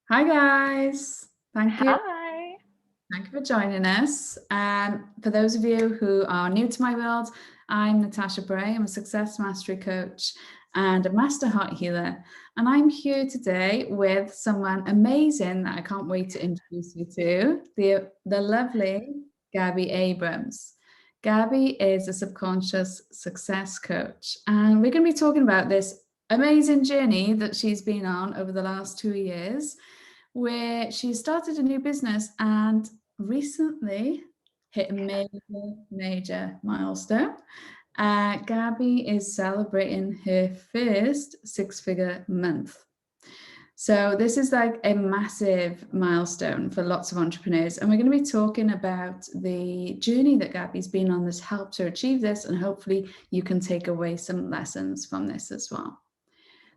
Hi guys, thank you. Hi. Thank you for joining us. For those of you who are new to my world, I'm Natasha Bray. I'm a success mastery coach and a master heart healer. And I'm here today with someone amazing that I can't wait to introduce you to, the lovely Gaby Abrams. Gaby is a subconscious success coach, and we're going to be talking about this amazing journey that she's been on over the last 2 years, where she started a new business and recently hit a major milestone. Gaby is celebrating her first six-figure month. So this is like a massive milestone for lots of entrepreneurs. And we're going to be talking about the journey that Gaby's been on that's helped her achieve this. And hopefully you can take away some lessons from this as well.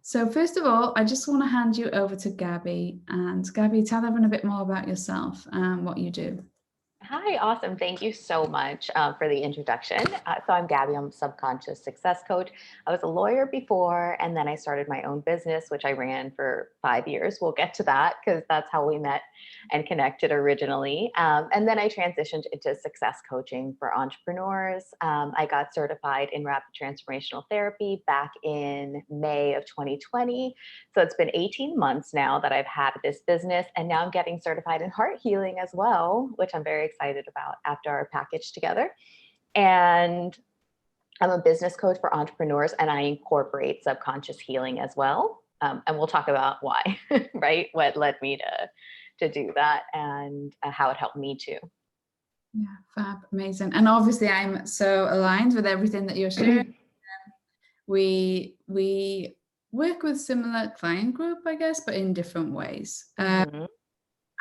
So first of all, I just want to hand you over to Gaby. And Gaby, tell everyone a bit more about yourself and what you do. Hi, awesome. Thank you so much for the introduction. So I'm Gaby, I'm a subconscious success coach. I was a lawyer before, and then I started my own business, which I ran for 5 years. We'll get to that because that's how we met and connected originally. And then I transitioned into success coaching for entrepreneurs. I got certified in rapid transformational therapy back in May of 2020. So it's been 18 months now that I've had this business, and now I'm getting certified in heart healing as well, which I'm very excited about after our package together. And I'm a business coach for entrepreneurs, and I incorporate subconscious healing as well. And we'll talk about why, right? What led me to do that, and how it helped me too. Yeah, fab, amazing. And obviously I'm so aligned with everything that you're sharing. We work with similar client group, I guess, but in different ways. Mm-hmm.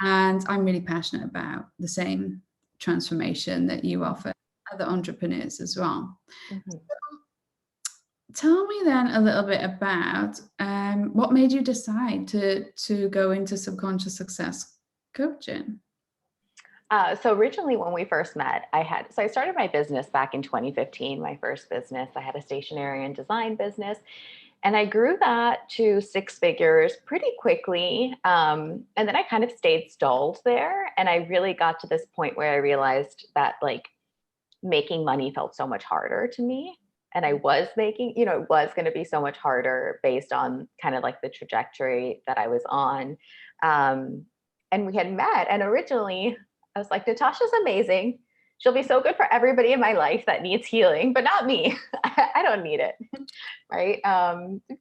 And I'm really passionate about the same transformation that you offer other entrepreneurs as well. Mm-hmm. Tell me then a little bit about what made you decide to go into subconscious success coaching. So originally when we first met, I started my business back in 2015, my first business. I had a stationery and design business, and I grew that to six figures pretty quickly. And then I kind of stayed stalled there. And I really got to this point where I realized that like making money felt so much harder to me. And I was making, it was going to be so much harder based on kind of like the trajectory that I was on. And we had met, and originally I was like, Natasha's amazing. She'll be so good for everybody in my life that needs healing, but not me. I don't need it. Right.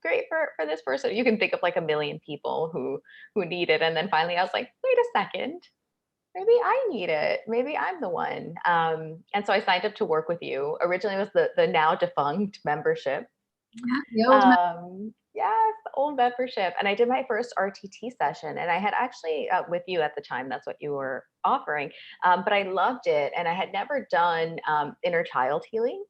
Great for this person. You can think of like a million people who need it. And then finally I was like, wait a second, maybe I need it. Maybe I'm the one. And so I signed up to work with you. Originally it was the now defunct membership. Yeah, the old man. Yes, the old membership. And I did my first RTT session, and I had actually with you at the time, that's what you were offering. But I loved it. And I had never done inner child healing,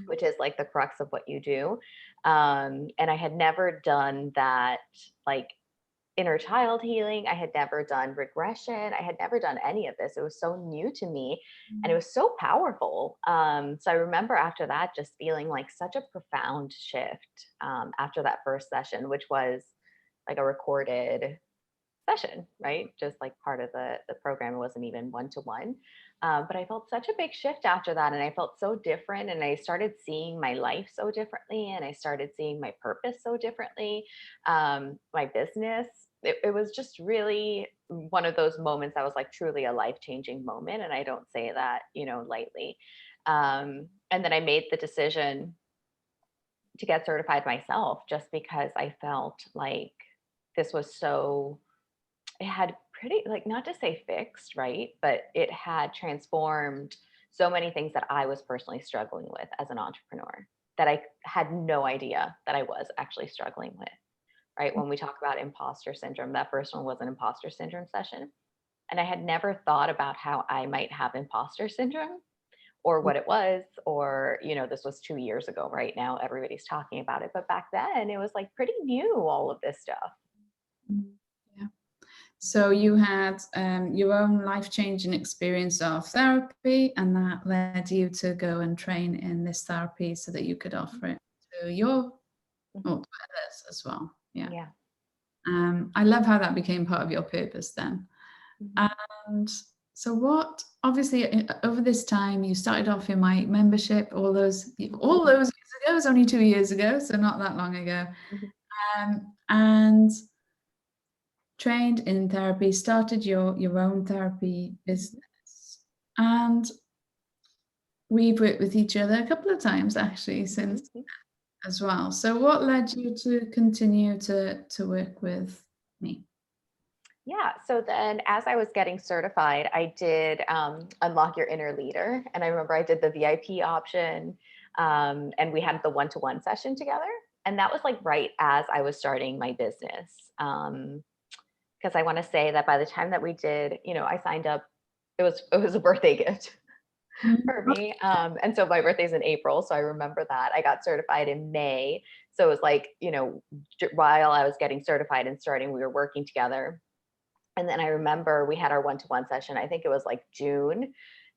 which is like the crux of what you do. And I had never done that, like inner child healing. I had never done regression. I had never done any of this. It was so new to me, and it was so powerful. So I remember after that just feeling like such a profound shift after that first session, which was like a recorded session, right? Just like part of the program. It wasn't even one-to-one. But I felt such a big shift after that. And I felt so different. And I started seeing my life so differently. And I started seeing my purpose so differently. My business, it was just really one of those moments that was like truly a life-changing moment. And I don't say that, lightly. And then I made the decision to get certified myself just because I felt like this was so, it had pretty, like, not to say fixed, right? But it had transformed so many things that I was personally struggling with as an entrepreneur that I had no idea that I was actually struggling with, right? When we talk about imposter syndrome, that first one was an imposter syndrome session. And I had never thought about how I might have imposter syndrome or what it was, or, this was 2 years ago. Right now, everybody's talking about it. But back then, it was like pretty new, all of this stuff. Yeah. So you had your own life-changing experience of therapy, and that led you to go and train in this therapy so that you could offer it to your, Mhm. well, to others as well. Yeah. Yeah. I love how that became part of your purpose then. Mhm. And so what, obviously over this time, you started off in my membership all those years ago. It was only 2 years ago, so not that long ago. Mhm. And trained in therapy, started your own therapy business. And we've worked with each other a couple of times actually since Mhm. as well. So what led you to continue to work with me? Yeah. So then, as I was getting certified, I did Unlock Your Inner Leader. And I remember I did the VIP option, and we had the one-to-one session together. And that was like right as I was starting my business. Because I want to say that by the time that we did, I signed up, it was a birthday gift for me. And so my birthday's in April. So I remember that. I got certified in May. So it was like, while I was getting certified and starting, we were working together. And then I remember we had our one-to-one session. I think it was like June,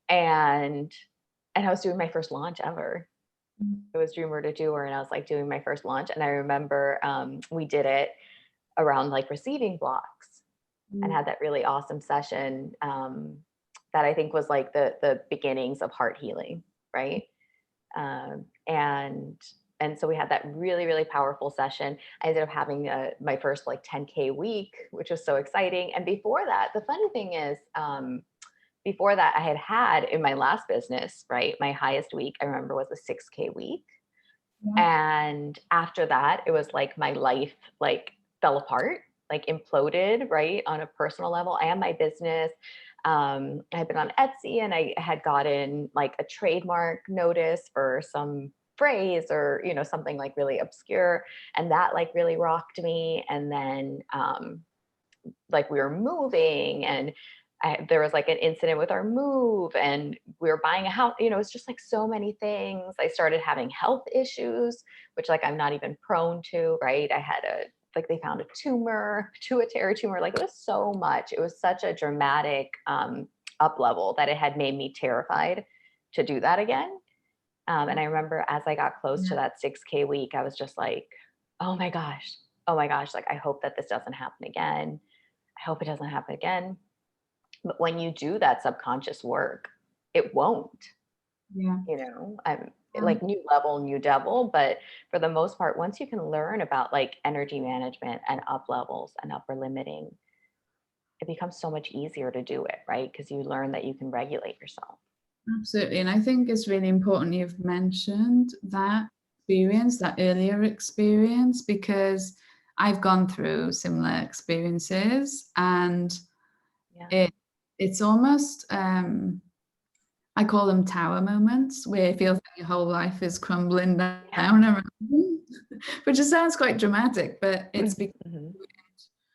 and I was doing my first launch ever. It was Dreamer to Doer, and I was like doing my first launch. And I remember we did it around like receiving blocks, and had that really awesome session that I think was like the beginnings of heart healing, right? And so we had that really, really powerful session. I ended up having my first like 10K week, which was so exciting. And before that, the funny thing is, before that, I had in my last business, right, my highest week I remember was a 6K week. Yeah. And after that, it was like my life like fell apart, like imploded, right, on a personal level and my business. I had been on Etsy, and I had gotten like a trademark notice for some phrase, or something like really obscure, and that like really rocked me. And then like we were moving, and there was like an incident with our move, and we were buying a house. It's just like so many things. I started having health issues, which like I'm not even prone to, right? I had like they found a tumor, pituitary tumor. Like it was so much. It was such a dramatic up level that it had made me terrified to do that again. And I remember as I got close to that 6K week, I was just like, oh my gosh, oh my gosh, like I hope that this doesn't happen again. I hope it doesn't happen again. But when you do that subconscious work, it won't, Yeah. I'm like new level, new devil. But for the most part, once you can learn about like energy management and up levels and upper limiting, it becomes so much easier to do it, right? Because you learn that you can regulate yourself. Absolutely. And I think it's really important you've mentioned that experience, that earlier experience, because I've gone through similar experiences, and Yeah. it's almost I call them tower moments, where it feels like your whole life is crumbling down Yeah. around you, which just sounds quite dramatic, but it's because Mhm.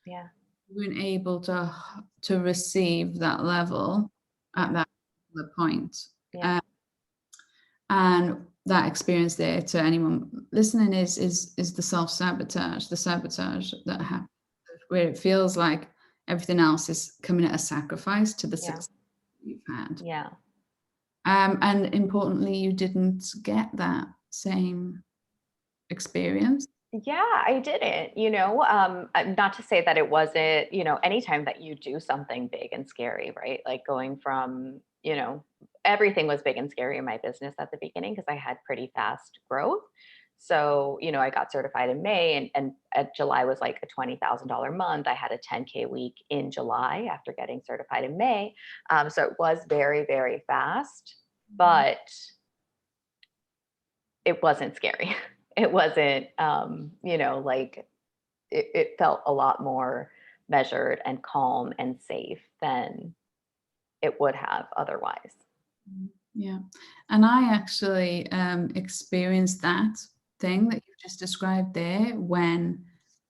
Yeah. you weren't able to receive that level at Yeah. that particular point. Yeah. And that experience there, to anyone listening, is the self-sabotage, the sabotage that happens, where it feels like everything else is coming at a sacrifice to the Yeah. success you've had. Yeah. And importantly, you didn't get that same experience. Yeah, I didn't, not to say that it wasn't, anytime that you do something big and scary, right? Like going from, everything was big and scary in my business at the beginning because I had pretty fast growth. So, I got certified in May, and at July was like a $20,000 month. I had a 10K week in July after getting certified in May. So it was very, very fast, but it wasn't scary. It wasn't, like it felt a lot more measured and calm and safe than it would have otherwise. Yeah. And I actually experienced that thing that you just described there when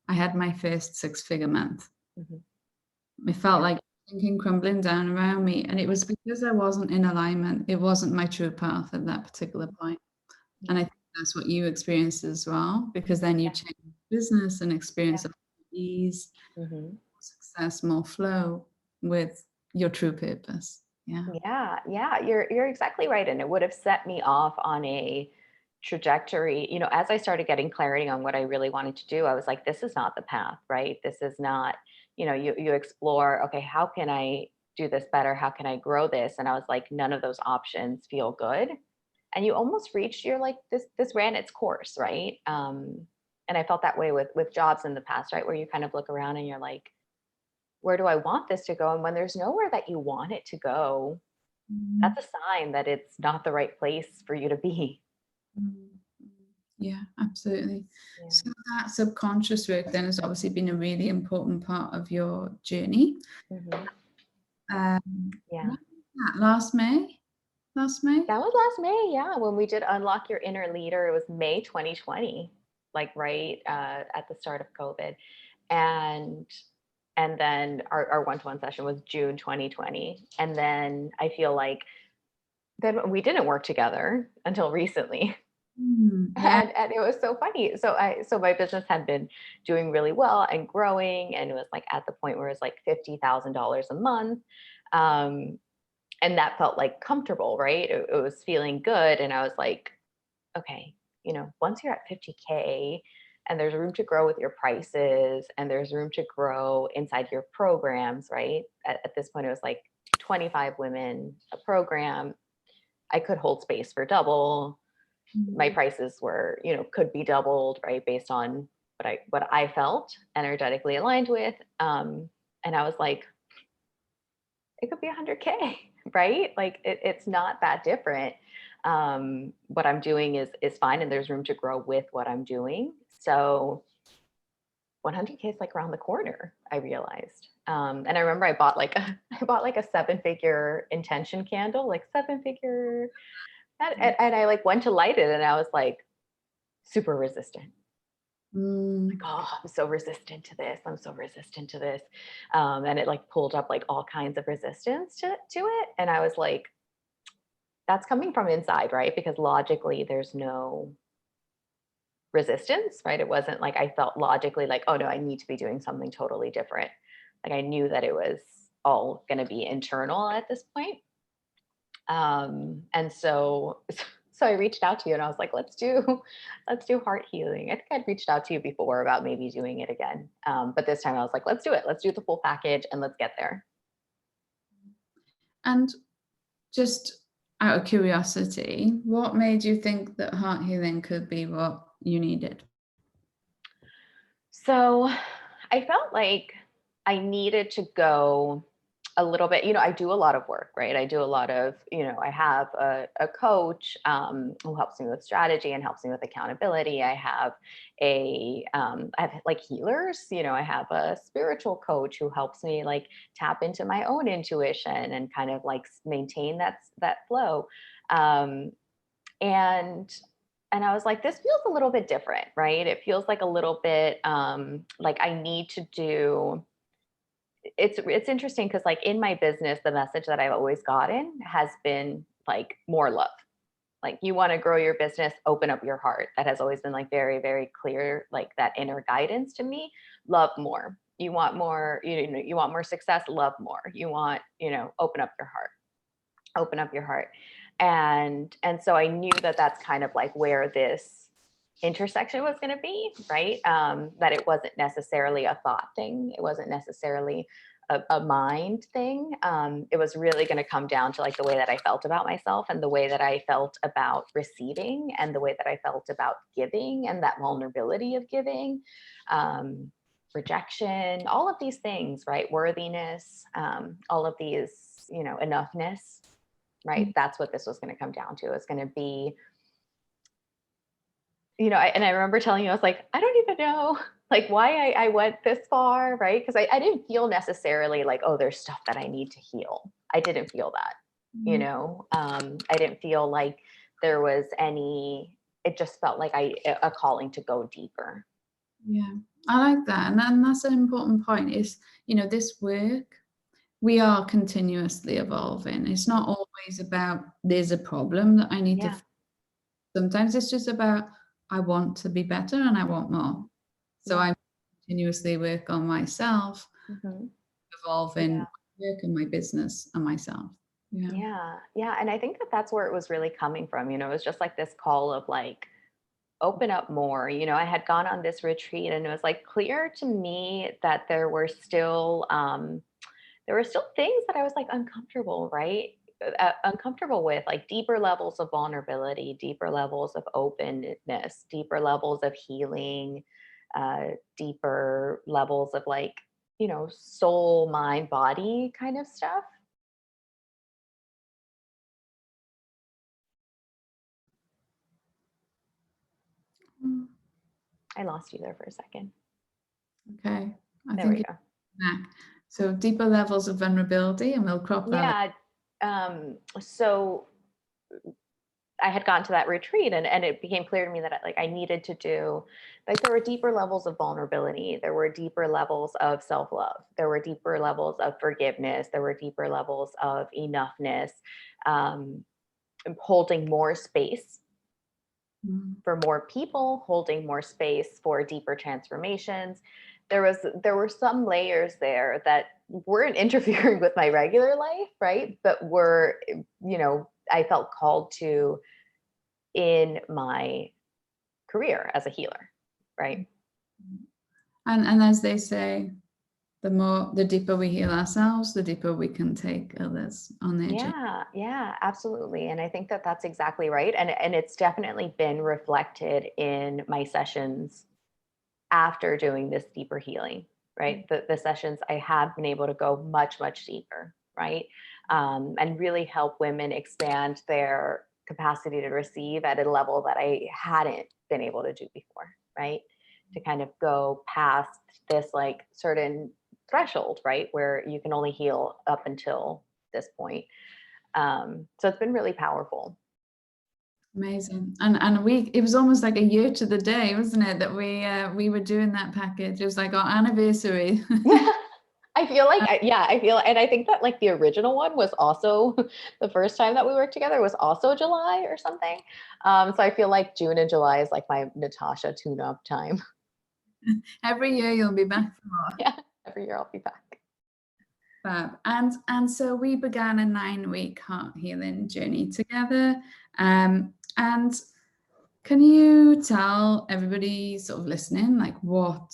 I had my first six-figure month. Mhm. It felt Yeah. like everything crumbling down around me. And it was because I wasn't in alignment. It wasn't my true path at that particular point. And I Yeah. think that's what you experienced as well, because then you Yeah. change business and experience Yeah. of ease, Hmm. success, more flow with your true purpose. Yeah. Yeah. Yeah. You're exactly right. And it would have set me off on a trajectory, as I started getting clarity on what I really wanted to do, I was like, this is not the path, right? This is not, you explore, okay, how can I do this better? How can I grow this? And I was like, none of those options feel good. And you almost reached, you're like, this ran its course, right? And I felt that way with jobs in the past, right? Where you kind of look around and you're like, where do I want this to go? And when there's nowhere that you want it to go, Mm, that's a sign that it's not the right place for you to be. mm, yeah, absolutely. Yeah. So that subconscious work then has obviously been a really important part of your journey. Hmm. When Yeah. was that? Last May? Last May? That was last May. Yeah. When we did Unlock Your Inner Leader, it was May 2020, like right at the start of COVID. And then our one-to-one session was June 2020. And then I feel like then we didn't work together until recently. Yeah. And it was so funny. So my business had been doing really well and growing, and it was like at the point where it was like $50,000 a month. Um, and that felt like comfortable, right? It was feeling good. And I was like, okay, once you're at 50K and there's room to grow with your prices and there's room to grow inside your programs, right? At this point, it was like 25 women, a program. I could hold space for double. My Mm, prices were, could be doubled, right? Based on what I felt energetically aligned with. And I was like, it could be 100K, right? Like it's not that different. What I'm doing is fine, and there's room to grow with what I'm doing. So 100K is like around the corner, I realized. And I remember I bought like a 7-figure intention candle, like 7-figure, and I like went to light it, and I was like super resistant. Like, mm, oh, I'm so resistant to this. I'm so resistant to this. And it like pulled up like all kinds of resistance to it. And I was like, that's coming from inside, right? Because logically, there's no resistance, right? It wasn't like I felt logically like, oh no, I need to be doing something totally different. Like I knew that it was all going to be internal at this point. And so so I reached out to you and I was like, let's do heart healing. I think I'd reached out to you before about maybe doing it again. But this time I was like, let's do it. Let's do the full package and let's get there. and just out of curiosity, what made you think that heart healing could be what you needed? So I felt like I needed to go a little bit, I do a lot of work, right? I do a lot of, I have a coach who helps me with strategy and helps me with accountability. I have I have like healers, I have a spiritual coach who helps me like tap into my own intuition and kind of like maintain that flow. Um, and and I was like, this feels a little bit different, right? It feels like a little bit like I need to do. It's interesting because like in my business, the message that I've always gotten has been like more love. Like you want to grow your business, open up your heart. That has always been like very, very clear, like that inner guidance to me. Love more. You want more, you want more success, love more. You want, open up your heart. Open up your heart. And so I knew that that's kind of like where this intersection was going to be, right? That it wasn't necessarily a thought thing. It wasn't necessarily a mind thing. It was really going to come down to like the way that I felt about myself and the way that I felt about receiving and the way that I felt about giving and that vulnerability of giving, rejection, all of these things, right? Worthiness, all of these, enoughness, right? That's what this was going to come down to. It's going to be, and I remember telling you, I was like, I don't even know like why I went this far, right? Because I didn't feel necessarily like, oh, there's stuff that I need to heal. I didn't feel that, Mm, I didn't feel like there was any, it just felt like a calling to go deeper. yeah, I like that. And that's an important point is, this work, we are continuously evolving. It's not always about there's a problem that I need to Yeah. sometimes it's just about I want to be better and I want more. So Yeah. I continuously work on myself, Hmm. evolving Yeah. my work and my business and myself. Yeah. Yeah. Yeah. And I think that that's where it was really coming from. It was just like this call of like, open up more. You know, I had gone on this retreat and it was like clear to me that there were still things that I was like uncomfortable, right? Uncomfortable with, like deeper levels of vulnerability, deeper levels of openness, deeper levels of healing, deeper levels of like, you know, soul, mind, body kind of stuff. Mm. I lost you there for a second. Okay, I There we think go. back. So deeper levels of vulnerability, and we'll crop that. Yeah. So I had gone to that retreat and it became clear to me that like I needed to do, like there were deeper levels of vulnerability, there were deeper levels of self-love, there were deeper levels of forgiveness, there were deeper levels of enoughness, um, holding more space for more people, holding more space for deeper transformations. There were some layers there that weren't interfering with my regular life, right? But were, you know, I felt called to in my career as a healer, right? And as they say, the deeper we heal ourselves, the deeper we can take others on their journey. Yeah, absolutely. And I think that that's exactly right. And it's definitely been reflected in my sessions after doing this deeper healing, right? The sessions I have been able to go much, much deeper, right? And really help women expand their capacity to receive at a level that I hadn't been able to do before, right? To kind of go past this like certain threshold, right? Where you can only heal up until this point. So it's been really powerful. Amazing. And it was almost like a year to the day, wasn't it, that we were doing that package. It was like our anniversary. I feel like, and I think that like the original one was also the first time that we worked together was also July or something. So I feel like June and July is like my Natasha tune-up time. Every year you'll be back for more. Yeah, every year I'll be back. Fab. And so we began a 9-week heart healing journey together. And can you tell everybody sort of listening, like what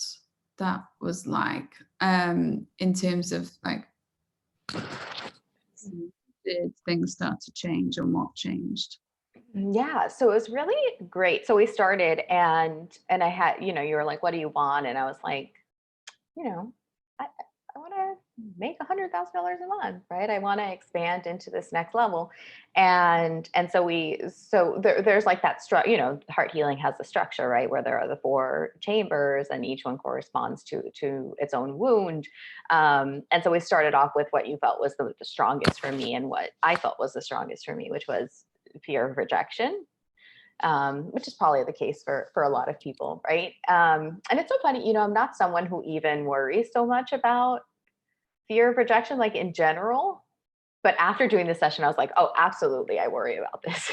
that was like, in terms of like, did things start to change or what changed? Yeah, so it was really great. So we started and I had, you know, you were like, what do you want? And I was like, you know, I want to make $100,000 a month, right? I want to expand into this next level. And so there's like that structure, you know, heart healing has a structure, right? Where there are the 4 chambers and each one corresponds to its own wound. And so we started off with what you felt was the strongest for me and what I felt was the strongest for me, which was fear of rejection, which is probably the case for a lot of people, right? And it's so funny, you know, I'm not someone who even worries so much about fear of rejection, like in general. But after doing this session, I was like, oh, absolutely, I worry about this.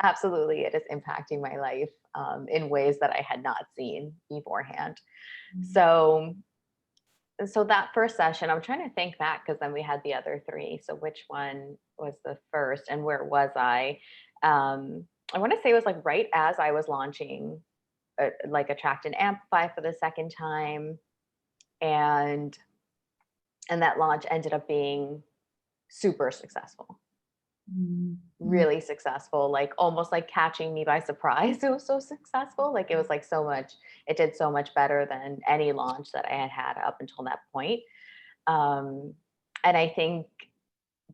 Absolutely, it is impacting my life in ways that I had not seen beforehand. So that first session, I'm trying to think back because then we had the other 3. So which one was the first and where was I? I want to say it was like right as I was launching like Attract and Amplify for the second time. And that launch ended up being super successful, really successful, like almost like catching me by surprise. It was so successful. Like it was like it did so much better than any launch that I had had up until that point. And I think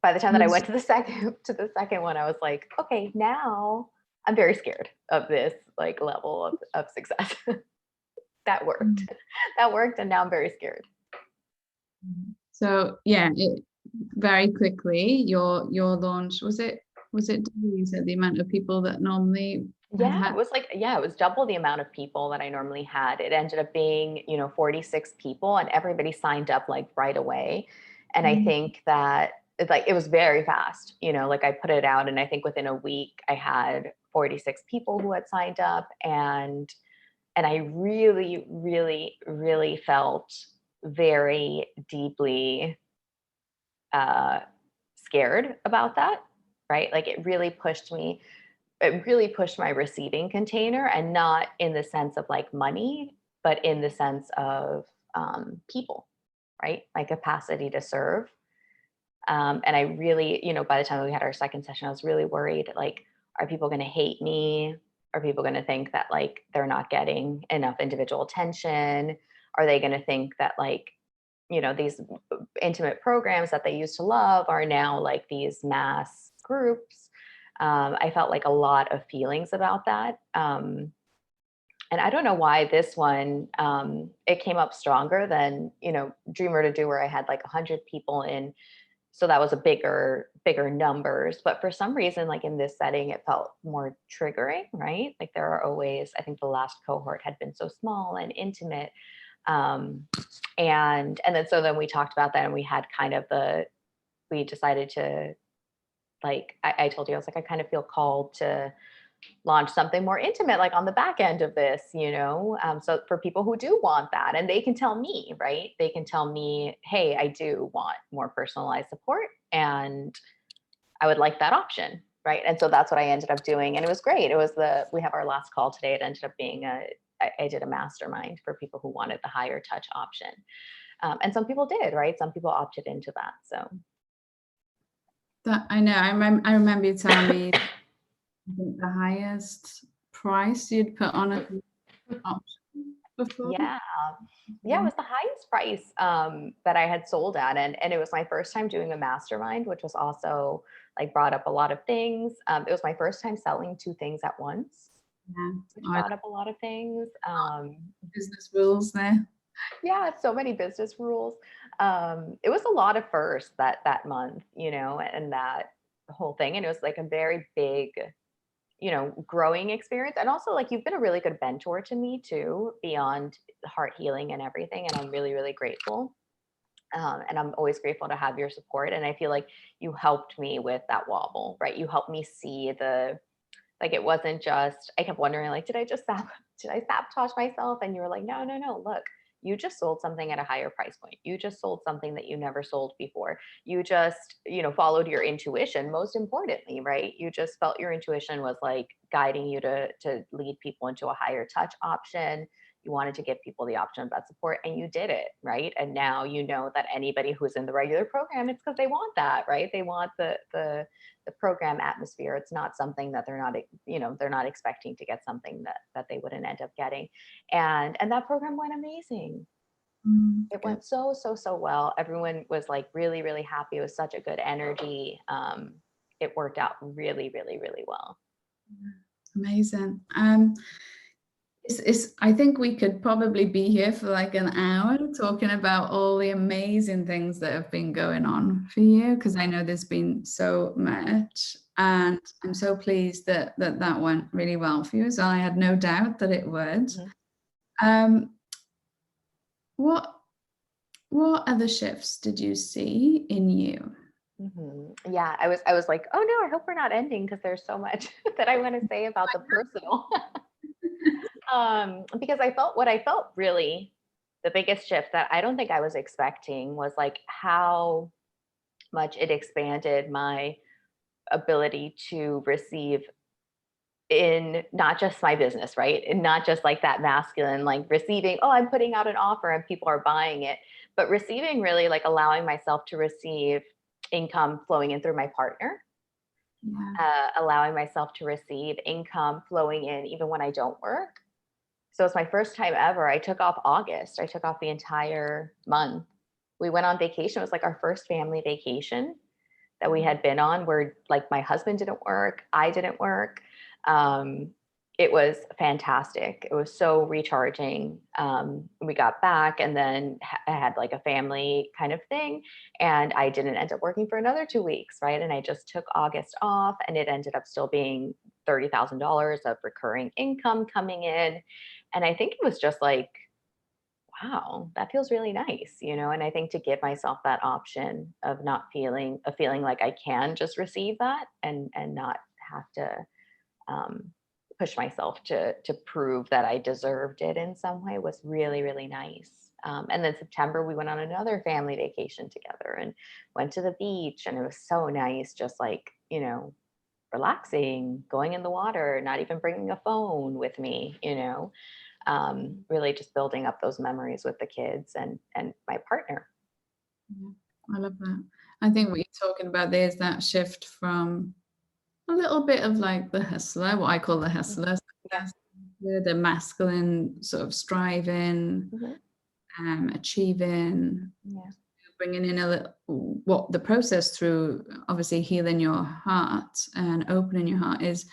by the time that I went to the second one, I was like, okay, now I'm very scared of this like level of success. That worked. That worked. And now I'm very scared. So yeah, very quickly your launch, was it you said the amount of people that normally It was double the amount of people that I normally had. It ended up being, you know, 46 people and everybody signed up like right away. And I think that it was very fast, you know, like I put it out and I think within a week I had 46 people who had signed up and I really, really, really felt very deeply scared about that, right? Like it really pushed me it really pushed my receiving container, and not in the sense of like money, but in the sense of people, right? My capacity to serve. And I really, by the time we had our second session, I was really worried, like, are people going to hate me? Are people going to think that like they're not getting enough individual attention? Are they going to think that like, these intimate programs that they used to love are now like these mass groups? I felt like a lot of feelings about that. And I don't know why this one, it came up stronger than, Dreamer to Do, where I had like 100 people in. So that was a bigger numbers. But for some reason, like in this setting, it felt more triggering, right? Like there are always, I think the last cohort had been so small and intimate. And then we talked about that, and we had kind of we decided to, like, I told you, I was like, I kind of feel called to launch something more intimate, like on the back end of this, so for people who do want that, and they can tell me, right? They can tell me, hey, I do want more personalized support, and I would like that option, right? And so that's what I ended up doing, and it was great. It was we have our last call today. It ended up being I did a mastermind for people who wanted the higher touch option, and some people did, right? Some people opted into that. So That I know. I remember you telling me I think the highest price you'd put on a option before. yeah. Yeah, it was the highest price that I had sold at. And it was my first time doing a mastermind, which was also like brought up a lot of things. It was my first time selling two things at once, Yeah. which brought up a lot of things. Business rules there. Yeah, so many business rules. It was a lot of firsts that month, and that whole thing. And it was like a very big, growing experience. And also, like, you've been a really good mentor to me too, beyond heart healing and everything. And I'm really, really grateful. And I'm always grateful to have your support. And I feel like you helped me with that wobble, right? You helped me see like, it wasn't just, I kept wondering, like, did I sabotage myself? And you were like, no, no, no, look, you just sold something at a higher price point. You just sold something that you never sold before. You just, followed your intuition. Most importantly, right? You just felt your intuition was like guiding you to lead people into a higher touch option. You wanted to give people the option of that support, and you did it, right? And now you know that anybody who's in the regular program, it's because they want that, right? They want the program atmosphere. It's not something that they're not expecting to get something that they wouldn't end up getting. And that program went amazing. It went so well. Everyone was like really, really happy. It was such a good energy. It worked out really, really, really well. Amazing. I think we could probably be here for like an hour talking about all the amazing things that have been going on for you, because I know there's been so much, and I'm so pleased that went really well for you as well. I had no doubt that it would. What other shifts did you see in you? Yeah, I was like, oh no, I hope we're not ending, because there's so much that I want to say about the personal. Because what I felt really the biggest shift that I don't think I was expecting was like how much it expanded my ability to receive in not just my business, right? And not just like that masculine, like receiving, oh, I'm putting out an offer and people are buying it, but receiving, really like allowing myself to receive income flowing in through my partner. Allowing myself to receive income flowing in even when I don't work. So it's my first time ever. I took off August. I took off the entire month. We went on vacation. It was like our first family vacation that we had been on, where like my husband didn't work, I didn't work. It was fantastic. It was so recharging. We got back, and then I had like a family kind of thing, and I didn't end up working for another 2 weeks, right? And I just took August off, and it ended up still being $30,000 of recurring income coming in. And I think it was just like, wow, that feels really nice, And I think to give myself that option of feeling like I can just receive that and not have to push myself to prove that I deserved it in some way was really, really nice. And then September, we went on another family vacation together and went to the beach, and it was so nice, just like, relaxing, going in the water, not even bringing a phone with me, really just building up those memories with the kids and my partner. Yeah, I love that. I think what you're talking about there is that shift from a little bit of like the hustler, what I call the hustler, Yeah. the masculine sort of striving, achieving, Yeah. bringing in a little what the process through obviously healing your heart and opening your heart is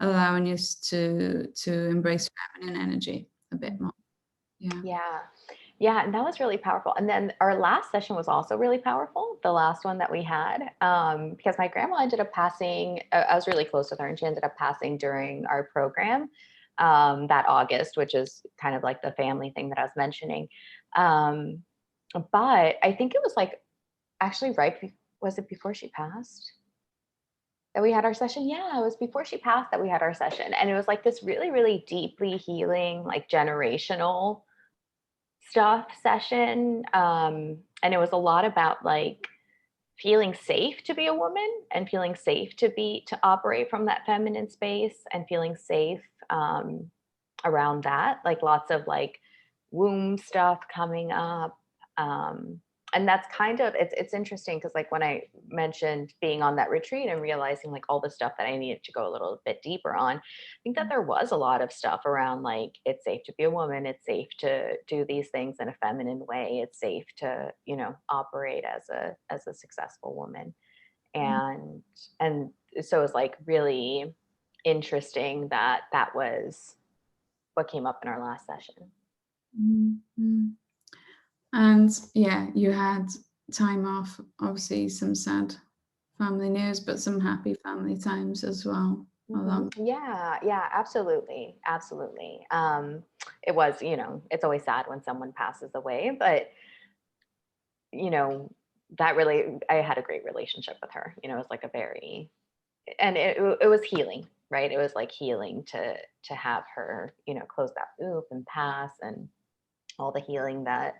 allowing us to embrace feminine energy a bit more. Yeah. Yeah. And that was really powerful. And then our last session was also really powerful. The last one that we had, because my grandma ended up passing, I was really close with her and she ended up passing during our program that August, which is kind of like the family thing that I was mentioning. But I think it was like actually was it before she passed that we had our session? Yeah, it was before she passed that we had our session. And it was like this really, really deeply healing, like generational stuff session. And it was a lot about like feeling safe to be a woman and feeling safe to operate from that feminine space and feeling safe around that, like lots of like womb stuff coming up. And that's kind of it's interesting because like when I mentioned being on that retreat and realizing like all the stuff that I needed to go a little bit deeper on, I think that there was a lot of stuff around like it's safe to be a woman, it's safe to do these things in a feminine way, it's safe to operate as a successful woman. And so it's like really interesting that that was what came up in our last session. Mm-hmm. And yeah, you had time off, obviously some sad family news, but some happy family times as well. Yeah, absolutely. It was, it's always sad when someone passes away, but that really, I had a great relationship with her. It was like and it was healing, right? It was like healing to have her, close that loop and pass, and all the healing that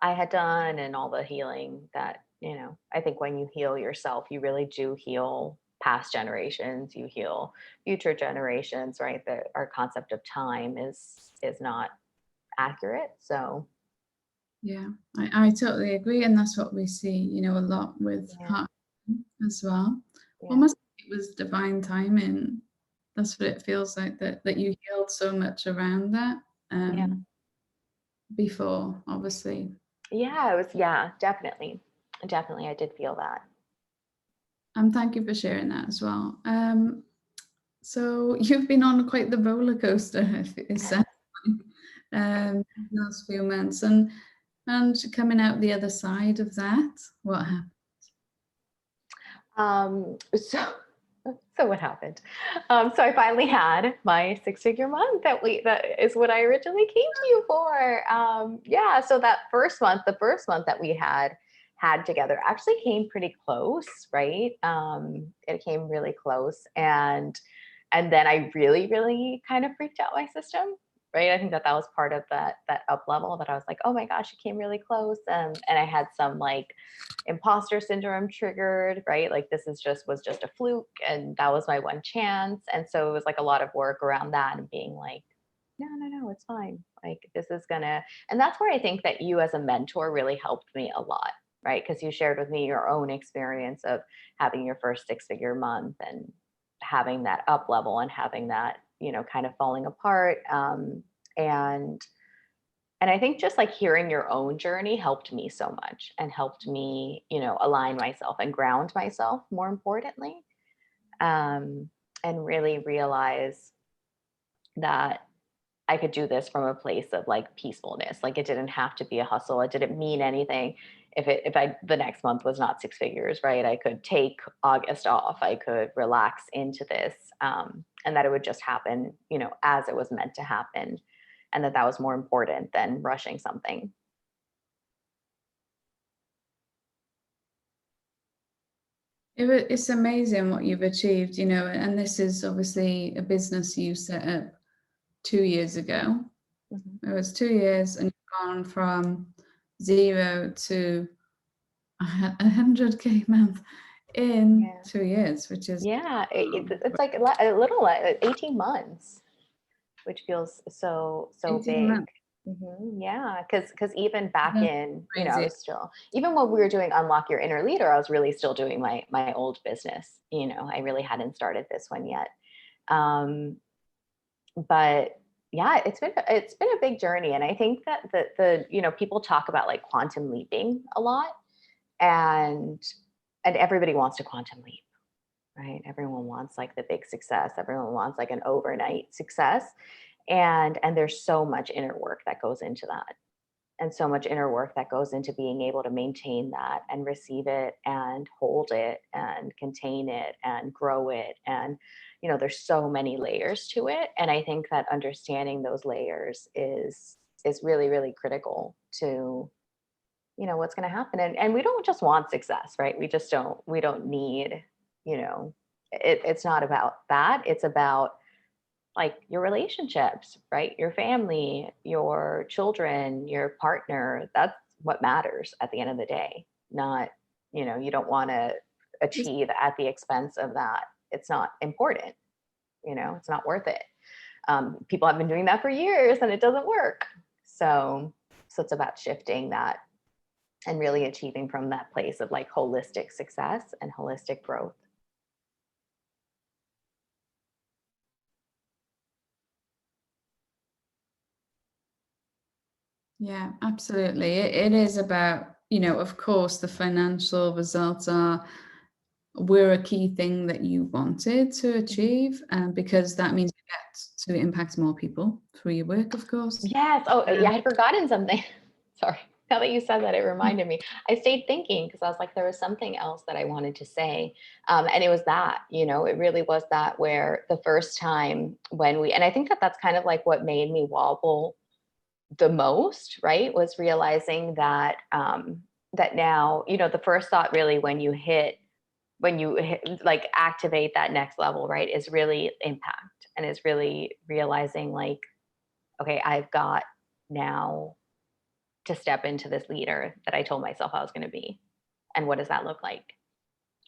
I had done and all the healing that, I think when you heal yourself, you really do heal past generations, you heal future generations, right? Our concept of time is not accurate. So yeah, I totally agree. And that's what we see, a lot with heart as well. Almost like it was divine timing. That's what it feels like, that you healed so much around that before, obviously. Yeah, it was, definitely. Definitely, I did feel that. Thank you for sharing that as well. So you've been on quite the roller coaster, it sounds like, last few months, and coming out the other side of that, what happened? So what happened? So I finally had my 6-figure month that is what I originally came to you for. So that first month, the first month that we had together actually came pretty close, right? It came really close. And then I really, really kind of freaked out my system, right? I think that was part of that up level, that I was like, oh my gosh, it came really close. And I had some like imposter syndrome triggered, right? Like this was just a fluke and that was my one chance. And so it was like a lot of work around that and being like, no, it's fine. Like this is and that's where I think that you as a mentor really helped me a lot, right? Because you shared with me your own experience of having your first 6-figure month and having that up level and having that, kind of falling apart. And I think just like hearing your own journey helped me so much and helped me, align myself and ground myself, more importantly, and really realize that I could do this from a place of like peacefulness. Like it didn't have to be a hustle. It didn't mean anything. If the next month was not 6 figures, right? I could take August off. I could relax into this, and that it would just happen, as it was meant to happen, and that was more important than rushing something. It's amazing what you've achieved, and this is obviously a business you set up 2 years ago. It was 2 years and you've gone from 0 to 100K a month in 2 years, which is it's like a little 18 months, which feels so 18 big. months. Yeah, because even back in, I Crazy. was still, even when we were doing Unlock Your Inner Leader, I was really still doing my old business. I really hadn't started this one yet. But yeah, it's been a big journey. And I think that the people talk about like quantum leaping a lot, and everybody wants to quantum leap, right? Everyone wants like the big success. Everyone wants like an overnight success. And there's so much inner work that goes into that, and so much inner work that goes into being able to maintain that and receive it and hold it and contain it and grow it. And there's so many layers to it, and I think that understanding those layers is really, really critical to what's going to happen. And we don't just want success, right? We don't need, it's not about that. It's about like your relationships, right? Your family, your children, your partner. That's what matters at the end of the day. Not, you don't want to achieve at the expense of that. It's not important. It's not worth it. People have been doing that for years and it doesn't work. So it's about shifting that and really achieving from that place of like holistic success and holistic growth. Yeah, absolutely. It is about, of course, the financial results were a key thing that you wanted to achieve, because that means you get to impact more people through your work, of course. Yes. Oh, yeah, I had forgotten something. Sorry. Now that you said that, it reminded me. I stayed thinking because I was like, there was something else that I wanted to say. And it was that, it really was that, where the first time and I think that that's kind of like what made me wobble the most, right? Was realizing that, that now, the first thought really when you hit, like activate that next level, right, is really impact, and is really realizing like, okay, I've got now to step into this leader that I told myself I was going to be. And what does that look like?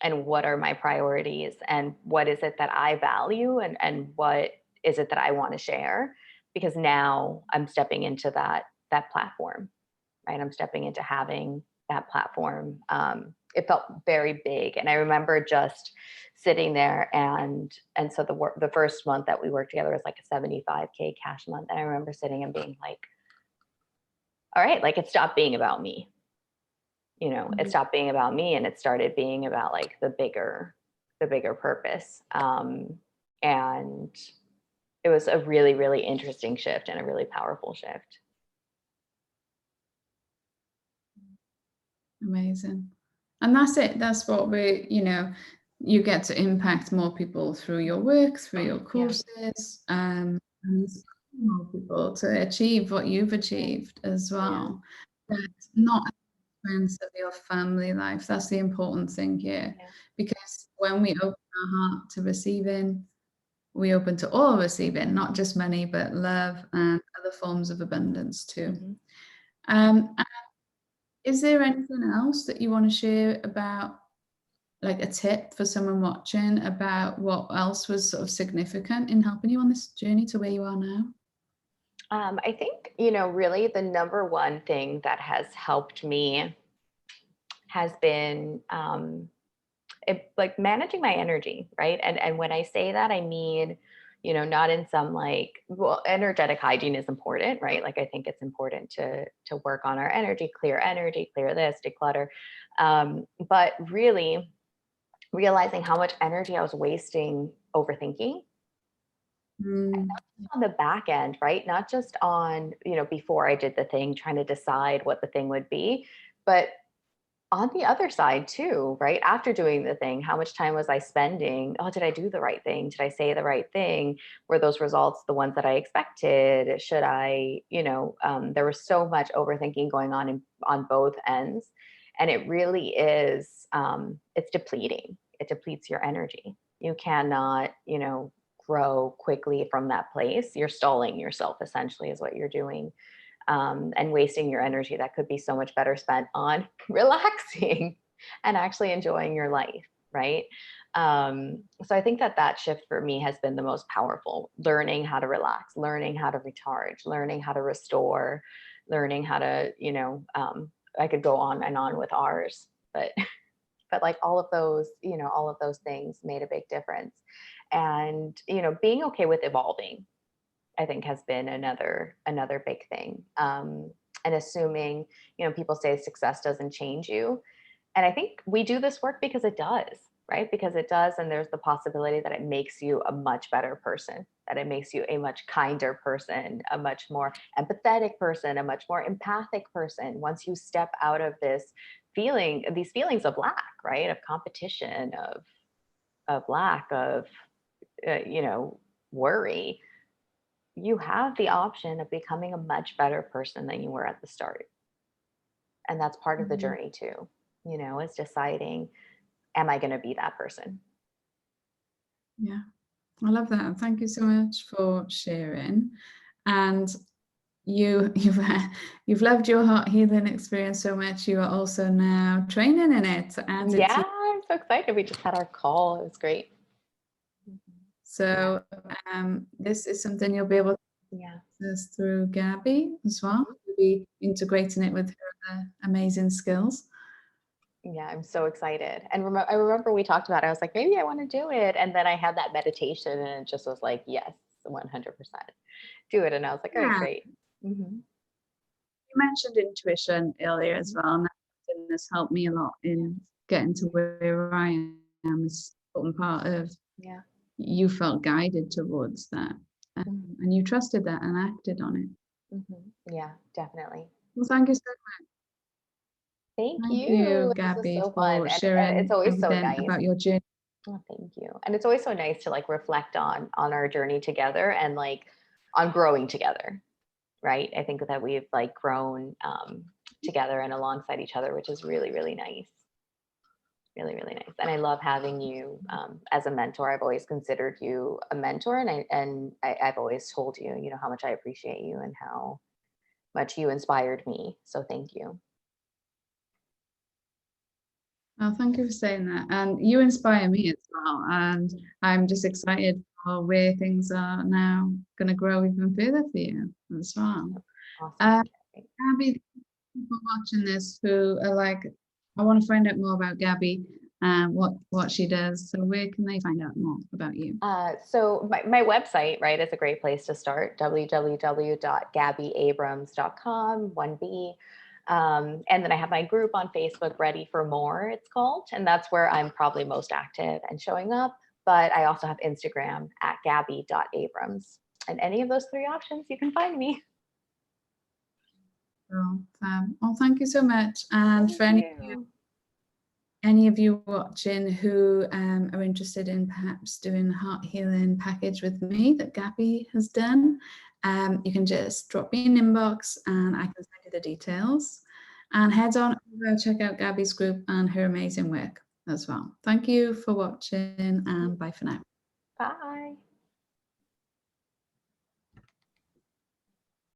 And what are my priorities? And what is it that I value? And what is it that I want to share? Because now I'm stepping into that platform, right? I'm stepping into having that platform. It felt very big. And I remember just sitting there, and so the first month that we worked together was like a 75K cash month. And I remember sitting and being like, all right, like it stopped being about me. It stopped being about me, and it started being about like the bigger purpose. And it was a really, really interesting shift and a really powerful shift. Amazing. And that's it. That's what you get to impact more people through your work, through your courses, and more people to achieve what you've achieved as well. But not at the expense of your family life. That's the important thing here. Because when we open our heart to receiving, we open to all receiving, not just money, but love and other forms of abundance too. Is there anything else that you want to share about, like a tip for someone watching, about what else was sort of significant in helping you on this journey to where you are now? I think, really the number one thing that has helped me has been like managing my energy, right? And when I say that, I mean, not in some like, well, energetic hygiene is important, right? Like I think it's important to work on our energy, clear this, declutter. But really realizing how much energy I was wasting overthinking. And not just on the back end, right? Not just on, before I did the thing, trying to decide what the thing would be, but on the other side too, right? After doing the thing, how much time was I spending? Oh, did I do the right thing? Did I say the right thing? Were those results the ones that I expected? Should I, there was so much overthinking going on both ends. And it really is, it's depleting. It depletes your energy. You cannot, grow quickly from that place. You're stalling yourself, essentially, is what you're doing. And wasting your energy that could be so much better spent on relaxing and actually enjoying your life. right? So I think that shift for me has been the most powerful, learning how to relax, learning how to recharge, learning how to restore, learning how to, I could go on and on with ours, but but like all of those, all of those things made a big difference. And, being okay with evolving, I think, has been another big thing. And assuming, people say success doesn't change you. And I think we do this work because it does, right? Because it does. And there's the possibility that it makes you a much better person, that it makes you a much kinder person, a much more empathetic person, a much more empathic person. Once you step out of these feelings of lack, right? Of competition, of lack, of, worry, you have the option of becoming a much better person than you were at the start. And that's part of the journey too, is deciding, am I going to be that person? Yeah, I love that. Thank you so much for sharing. And you've loved your heart healing experience so much. You are also now training in it, and Yeah, I'm so excited. We just had our call. It was great. So this is something you'll be able to access through Gaby as well. You'll be integrating it with her other amazing skills. Yeah, I'm so excited. And I remember we talked about it. I was like, maybe I want to do it. And then I had that meditation and it just was like, yes, 100% do it. And I was like, all right, great. You mentioned intuition earlier as well. And that has helped me a lot in getting to where I am. It's important part of you felt guided towards that, and you trusted that and acted on it. Yeah, definitely. Well, thank you so much. Thank you, you, Gaby, so for sharing it's always so everything nice about your journey. Oh, thank you. And it's always so nice to like reflect on our journey together and like on growing together, right? I think that we've like grown together and alongside each other, which is really, really nice. Really, really nice. And I love having you as a mentor. I've always considered you a mentor, and I've always told you, how much I appreciate you and how much you inspired me. So thank you. Well, thank you for saying that. And you inspire me as well. And I'm just excited for where things are now going to grow even further for you as well. Awesome. Gaby, people watching this who are like, I want to find out more about Gaby and what she does. So where can they find out more about you? So my website, right, is a great place to start, www.gabyabrams.com, 1B. And then I have my group on Facebook, Ready for More, it's called. And that's where I'm probably most active and showing up. But I also have Instagram at gaby.abrams. And any of those three options, you can find me. Well, thank you so much. And for any of you watching who are interested in perhaps doing the heart healing package with me that Gaby has done, you can just drop me an inbox and I can send you the details. And head on over, check out Gaby's group and her amazing work as well. Thank you for watching, and bye for now. Bye.